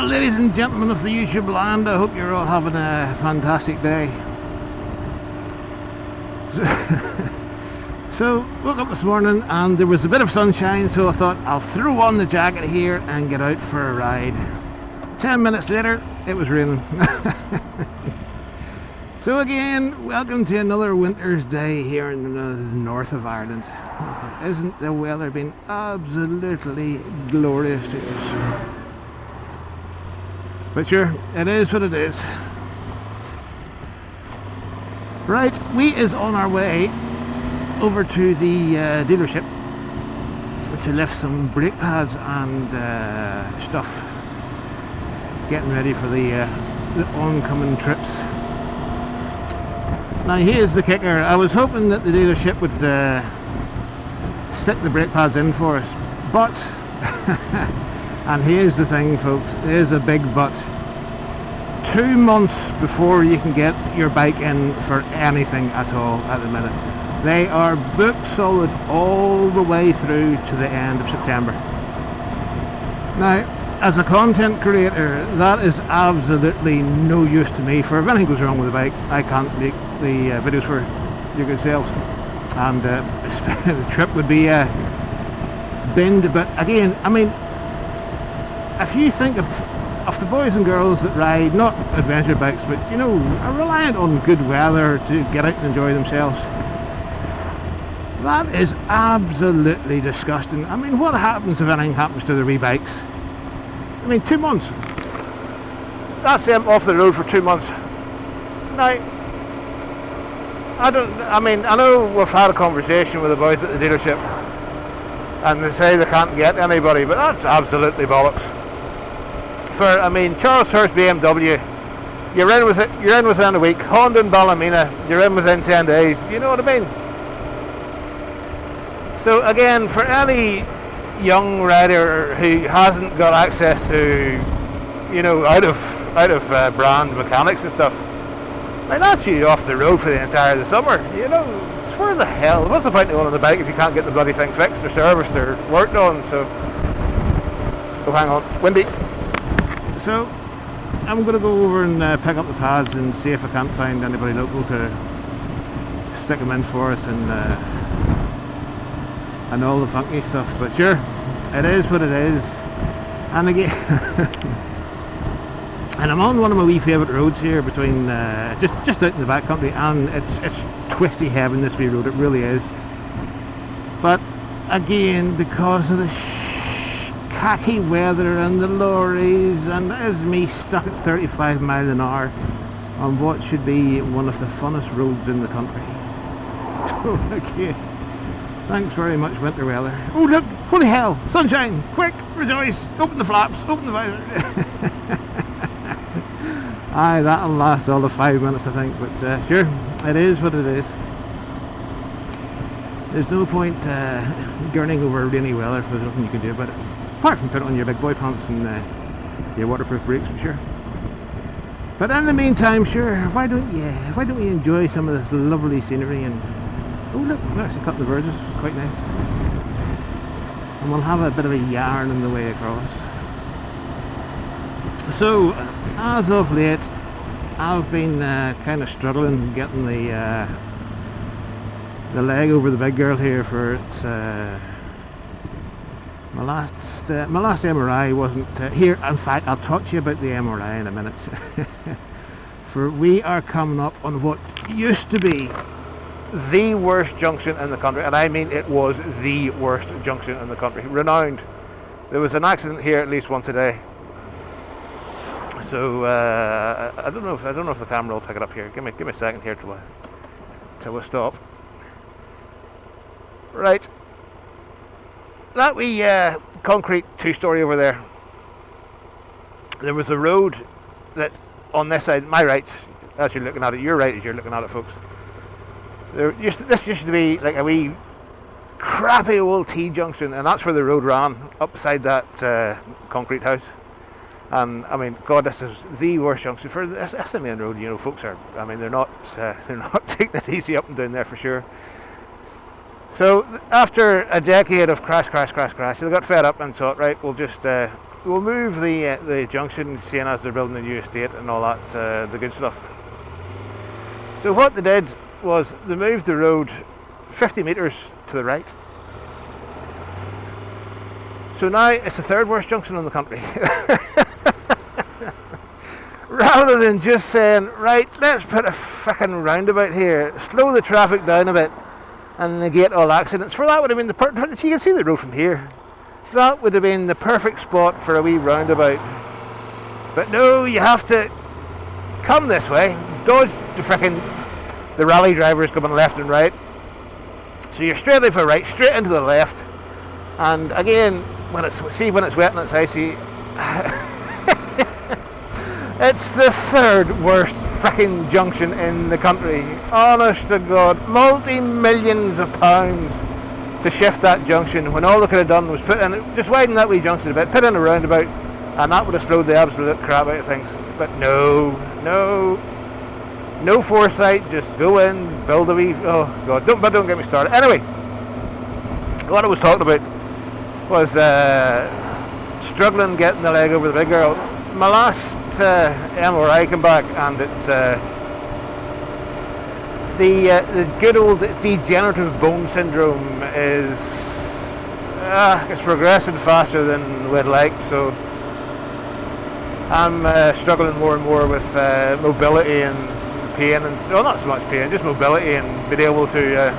ladies and gentlemen of the YouTube land, I hope you're all having a fantastic day. So woke up this morning and there was a bit of sunshine, so I thought I'll throw on the jacket here and get out for a ride. 10 minutes later, it was raining. So again, welcome to another winter's day here in the north of Ireland. Isn't the weather been absolutely glorious to us? But sure, it is what it is. Right, we is on our way over to the dealership to lift some brake pads and stuff, getting ready for the oncoming trips. Now here's the kicker. I was hoping that the dealership would stick the brake pads in for us, but and here's the thing, folks, here's a big but. 2 months before you can get your bike in for anything at all at the minute. They are booked solid all the way through to the end of September. Now, as a content creator, that is absolutely no use to me. For if anything goes wrong with the bike, I can't make the videos for your good selves, and the trip would be binned. But again, I mean, if you think of the boys and girls that ride, not adventure bikes, but you know, are reliant on good weather to get out and enjoy themselves, that is absolutely disgusting. I mean, what happens if anything happens to the wee bikes? I mean, 2 months. That's them off the road for 2 months. Now, I know we've had a conversation with the boys at the dealership, and they say they can't get anybody, but that's absolutely bollocks. I mean, Charles Hurst BMW, you're in within a week. Honda and Ballymena, you're in within 10 days. You know what I mean? So again, for any young rider who hasn't got access to, you know, out of brand mechanics and stuff, like, that's you off the road for the entire of the summer. You know, it's where the hell? What's the point of going on the bike if you can't get the bloody thing fixed or serviced or worked on? So, oh, hang on, windy. So I'm going to go over and pick up the pads and see if I can't find anybody local to stick them in for us and all the funky stuff. But sure, it is what it is. And again, and I'm on one of my wee favourite roads here between just out in the back country, and it's twisty heaven, this wee road, it really is. But again, because of the khaki weather and the lorries, and there's me stuck at 35 miles an hour on what should be one of the funnest roads in the country. Okay, thanks very much, winter weather. Oh look, holy hell, sunshine, quick, rejoice, open the flaps, open the visor. Aye, that'll last all of 5 minutes, I think, but sure, it is what it is. There's no point gurning over rainy weather if there's nothing you can do about it. Apart from put on your big boy pants and your waterproof brakes, for sure. But in the meantime, sure, why don't you enjoy some of this lovely scenery? And oh look, I'm actually cutting the verges, quite nice. And we'll have a bit of a yarn on the way across. So, as of late, I've been kind of struggling getting the leg over the big girl here for its. My last MRI wasn't here. In fact, I'll talk to you about the MRI in a minute. For we are coming up on what used to be the worst junction in the country, and I mean it was the worst junction in the country, renowned. There was an accident here at least once a day. So I don't know if the camera will pick it up here. Give me a second here till we stop. Right. That wee concrete two-story over there, there was a road that on this side, my right, as you're looking at it, your right as you're looking at it, folks, this used to be like a wee crappy old T-junction, and that's where the road ran, up beside that concrete house. And I mean, God, this is the worst junction for this. That's the main road, you know. Folks are, I mean, they're not taking it easy up and down there for sure. So after a decade of crash, they got fed up and thought, right, we'll just we'll move the junction, seeing as they're building the new estate and all that, the good stuff. So what they did was they moved the road 50 metres to the right. So now it's the third worst junction in the country. Rather than just saying, right, let's put a fucking roundabout here, slow the traffic down a bit and negate all accidents. For that would have been the you can see the road from here. That would have been the perfect spot for a wee roundabout. But no, you have to come this way, dodge the rally drivers coming left and right. So you're straight out for right, straight into the left. And again, when it's wet and it's icy, it's the third worst fricking junction in the country. Honest to God, multi-millions of pounds to shift that junction when all they could have done was just widen that wee junction a bit, put in a roundabout, and that would have slowed the absolute crap out of things. But no foresight. Just go in, build a wee. Oh God, don't get me started. Anyway, what I was talking about was struggling getting the leg over the big girl. My last MRI came back, and it's the good old degenerative bone syndrome is it's progressing faster than we'd like. So I'm struggling more and more with mobility and pain, and well, not so much pain, just mobility and being able to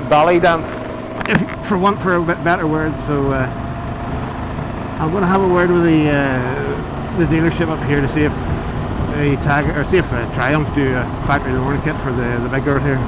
ballet dance, for want for a bit better word. So I'm going to have a word with the dealership up here to see if Triumph do a factory order kit for the big girl here.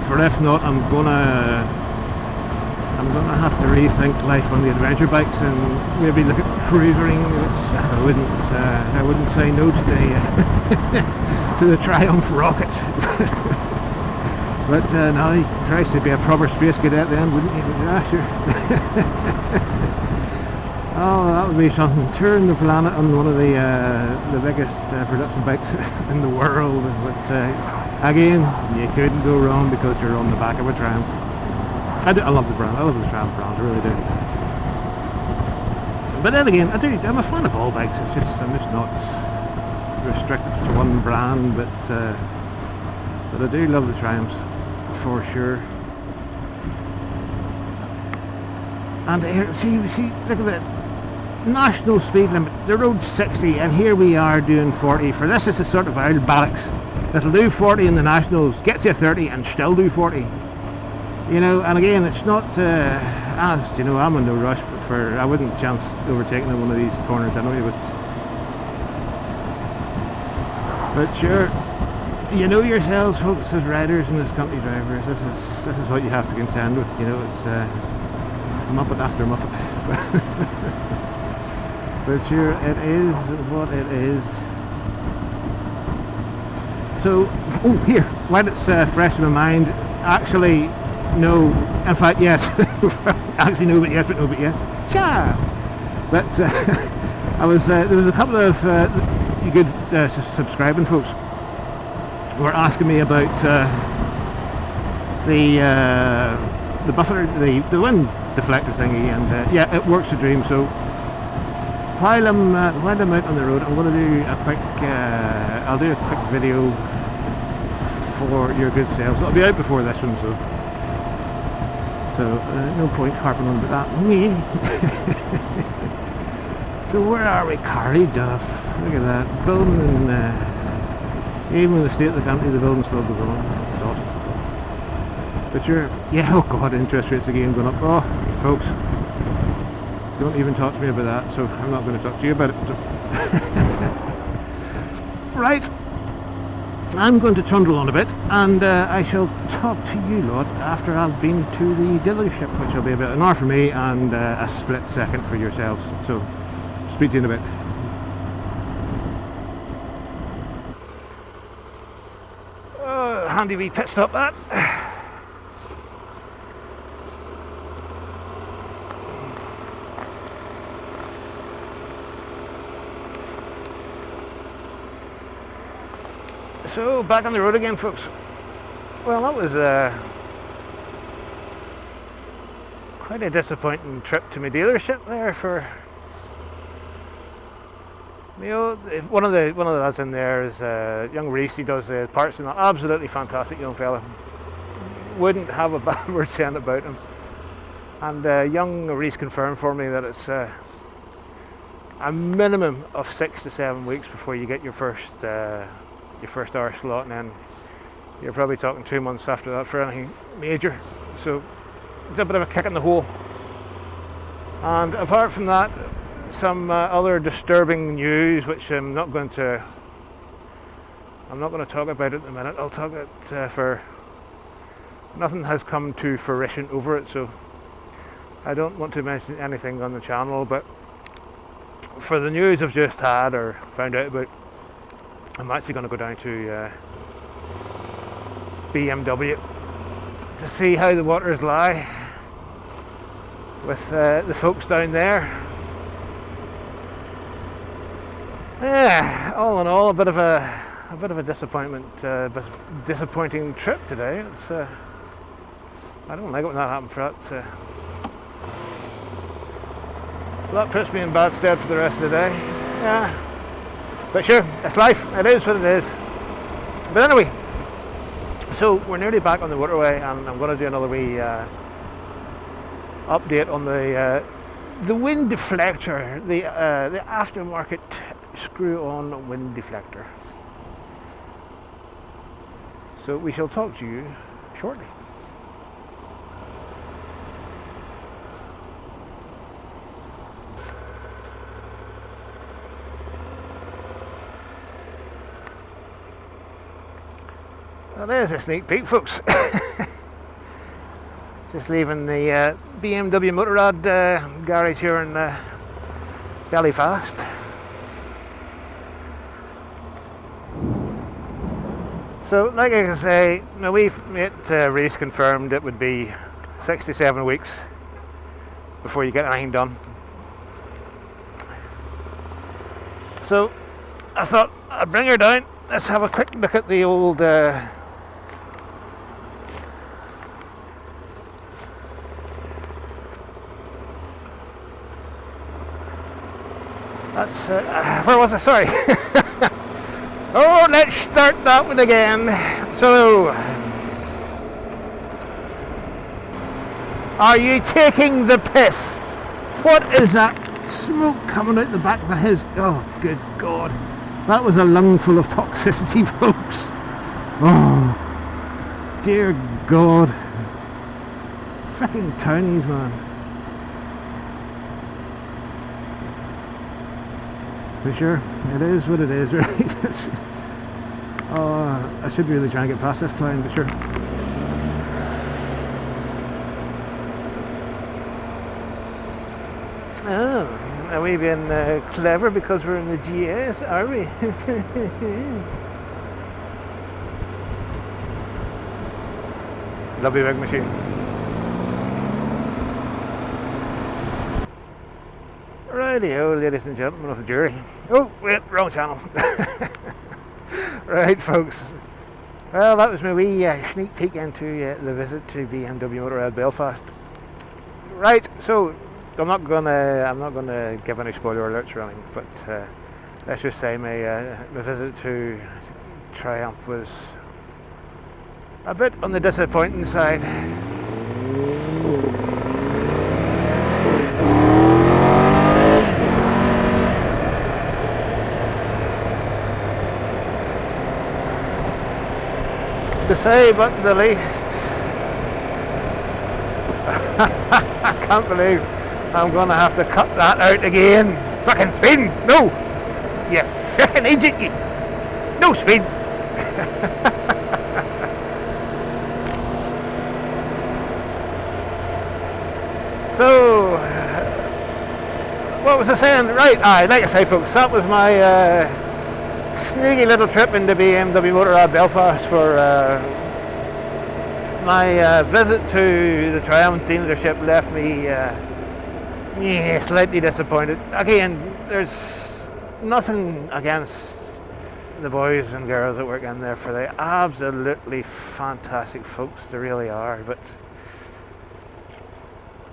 For if not, I'm gonna have to rethink life on the adventure bikes and maybe look at cruisering, which I wouldn't say no to the to the Triumph rocket. But no, Christ, it'd be a proper space cadet then, wouldn't you? Yeah, sure. Oh, that would be something. Touring the planet on one of the biggest production bikes in the world. But again, you couldn't go wrong because you're on the back of a Triumph. I love the brand. I love the Triumph brand. I really do. But then again, I'm a fan of all bikes. I'm just not restricted to one brand. But I do love the Triumphs for sure. And here, see, look at that. National speed limit, the road's 60 and here we are doing 40. For this is the sort of old barracks that'll do 40 in the nationals, get to 30 and still do 40. You know, and again, it's not you know, I'm in no rush I wouldn't chance overtaking in one of these corners anyway, but sure, you know yourselves folks, as riders and as company drivers, this is what you have to contend with. You know, it's Muppet after Muppet. But sure, it is what it is. So, here, while it's fresh in my mind, actually, no, in fact, yes. Actually, no, but yes, but no, but yes. Sure. But there was a couple of you good subscribing folks who were asking me about the buffer, the wind deflector thingy, and yeah, it works a dream. So while I'm out on the road, I'm going to do a quick I'll do a quick video for your good selves. It'll be out before this one, so no point harping on about that. So where are we? Carry Duff. Look at that building, and even with the state of the country, the building still goes on. It's awesome. But sure, yeah. Oh God, interest rates again going up. Oh, folks. Don't even talk to me about that, so I'm not going to talk to you about it. Right, I'm going to trundle on a bit, and I shall talk to you lot after I've been to the dealership, which will be about an hour for me and a split second for yourselves. So, speak to you in a bit. Handy wee pit stop that. So, back on the road again, folks. Well, that was Quite a disappointing trip to my dealership there for, you know, one of the lads in there is young Reese. He does the parts and that. Absolutely fantastic young fella. Wouldn't have a bad word saying about him. And young Reese confirmed for me that it's a minimum of 6 to 7 weeks before you get your first hour slot, and then you're probably talking 2 months after that for anything major. So it's a bit of a kick in the hole. And apart from that, some other disturbing news, which I'm not going to talk about at the minute. I'll talk it for nothing has come to fruition over it, so I don't want to mention anything on the channel. But for the news I've just had or found out about, I'm actually going to go down to BMW to see how the waters lie with the folks down there. Yeah, all in all, a bit of a disappointing trip today. It's I don't like it when that happens. That puts me in bad stead for the rest of the day. Yeah, but sure, it's life. It is what it is. But anyway, so we're nearly back on the motorway, and I'm going to do another wee update on the wind deflector, the aftermarket screw-on wind deflector. So we shall talk to you shortly. Well, there's a sneak peek, folks. Just leaving the BMW Motorrad garage here in Belfast. So, like I say, my wee mate Reese confirmed it would be 6 to 7 weeks before you get anything done. So, I thought I'd bring her down. Let's have a quick look at the old that's where was I? Sorry. Oh, let's start that one again. So, are you taking the piss? What is that smoke coming out the back of his? Oh, good God. That was a lungful of toxicity, folks. Oh, dear God. Fricking townies, man. But sure, it is what it is, right? Oh, I should really try and get past this climb, but sure. Oh, are we being clever because we're in the GS, are we? Lovely big machine. Righty-ho, ladies and gentlemen of the jury. Oh, wait, wrong channel. Right, folks. Well, that was my wee sneak peek into the visit to BMW Motorrad Belfast. Right, so I'm not gonna give any spoiler alerts or anything, but let's just say my visit to Triumph was a bit on the disappointing side. To say but the least. I can't believe I'm going to have to cut that out again. Fucking spin! No! You fucking idiot! You. No spin! So, what was I saying? Right, like I say, folks, that was my sneaky little trip into BMW Motorrad Belfast for my visit to the Triumph dealership. Left me slightly disappointed. Again, there's nothing against the boys and girls that work in there, for they absolutely fantastic folks, they really are, but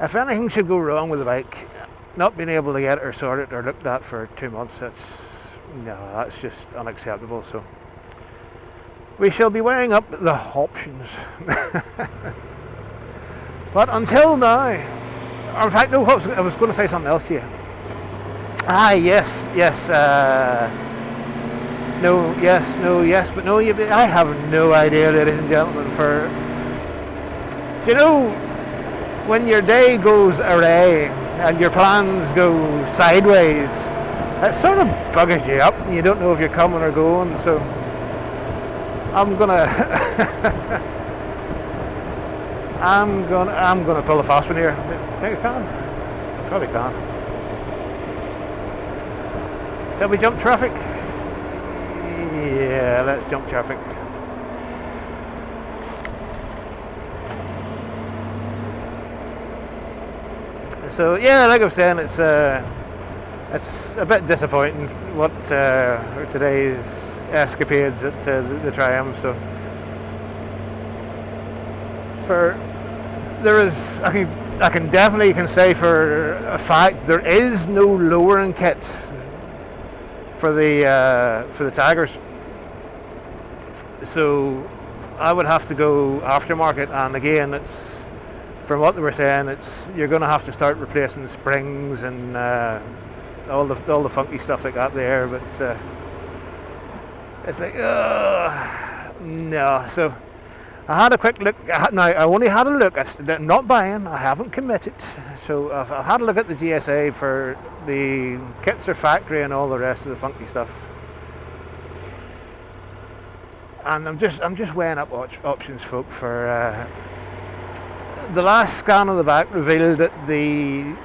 If anything should go wrong with the bike, not being able to get it or sort it or looked at for 2 months, that's just unacceptable. So we shall be weighing up the options. But until now, or in fact, no, I was going to say something else to you. Yes, no, yes, no, yes, but no, I have no idea, ladies and gentlemen, do you know, when your day goes awry and your plans go sideways, it sort of buggers you up and you don't know if you're coming or going, so I'm gonna pull a fast one here. Think I can? Probably can. Shall we jump traffic? Yeah, let's jump traffic. So yeah, like I was saying, it's a bit disappointing what today's escapades at the Triumph. So I can definitely say for a fact there is no lowering kit for the Tigers. So I would have to go aftermarket, and again, it's from what they were saying, you're going to have to start replacing springs and all the funky stuff like that there. But it's like, no. So I had a quick look. Now I only had a look. I'm not buying. I haven't committed. So I've had a look at the GSA for the kits or factory and all the rest of the funky stuff. And I'm just weighing up options, folk. For the last scan of the back revealed that the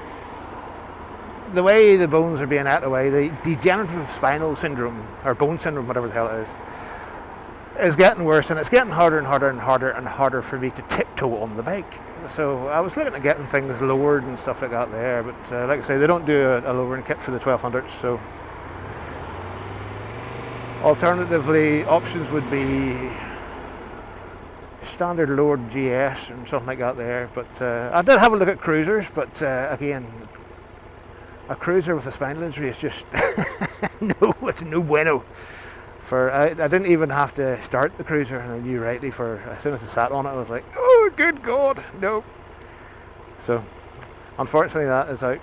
way the bones are being ate away, the degenerative spinal syndrome or bone syndrome, whatever the hell it is getting worse, and it's getting harder and harder and harder and harder for me to tiptoe on the bike. So I was looking at getting things lowered and stuff like that there, but like I say, they don't do a lowering kit for the 1200s. So alternatively, options would be standard lowered GS and something like that there. But I did have a look at cruisers, but again, a cruiser with a spinal injury is just it's no bueno. I didn't even have to start the cruiser, and I knew rightly as soon as I sat on it, I was like, oh good God, no. So unfortunately that is out.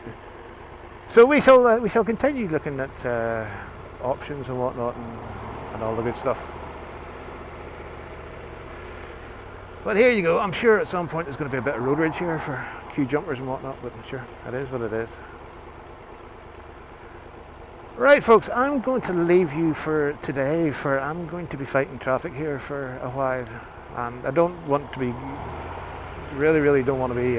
So we shall continue looking at options and whatnot and all the good stuff. But here you go. I'm sure at some point there's going to be a bit of road rage here for queue jumpers and whatnot, but I'm sure it is what it is. Right, folks, I'm going to leave you for today. I'm going to be fighting traffic here for a while, and I don't want to be, really don't want to be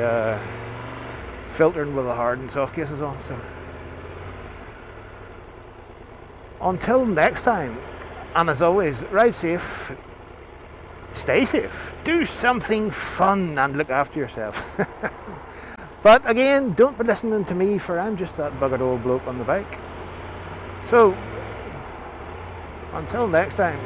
filtering with the hard and soft cases on. So until next time, and as always, ride safe. Stay safe, do something fun, and look after yourself. But again, don't be listening to me, for I'm just that buggered old bloke on the bike. So until next time,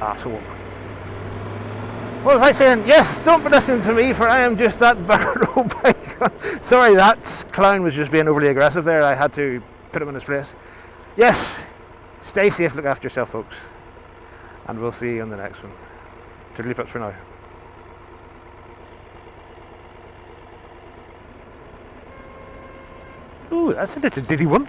asshole. What was I saying? Yes, don't be listening to me, for I am just that buggered old bike. Sorry, that clown was just being overly aggressive there. I had to put him in his place. Yes, stay safe, look after yourself, folks, and we'll see you on the next one. Toodly pips for now. Ooh, that's a little diddy one.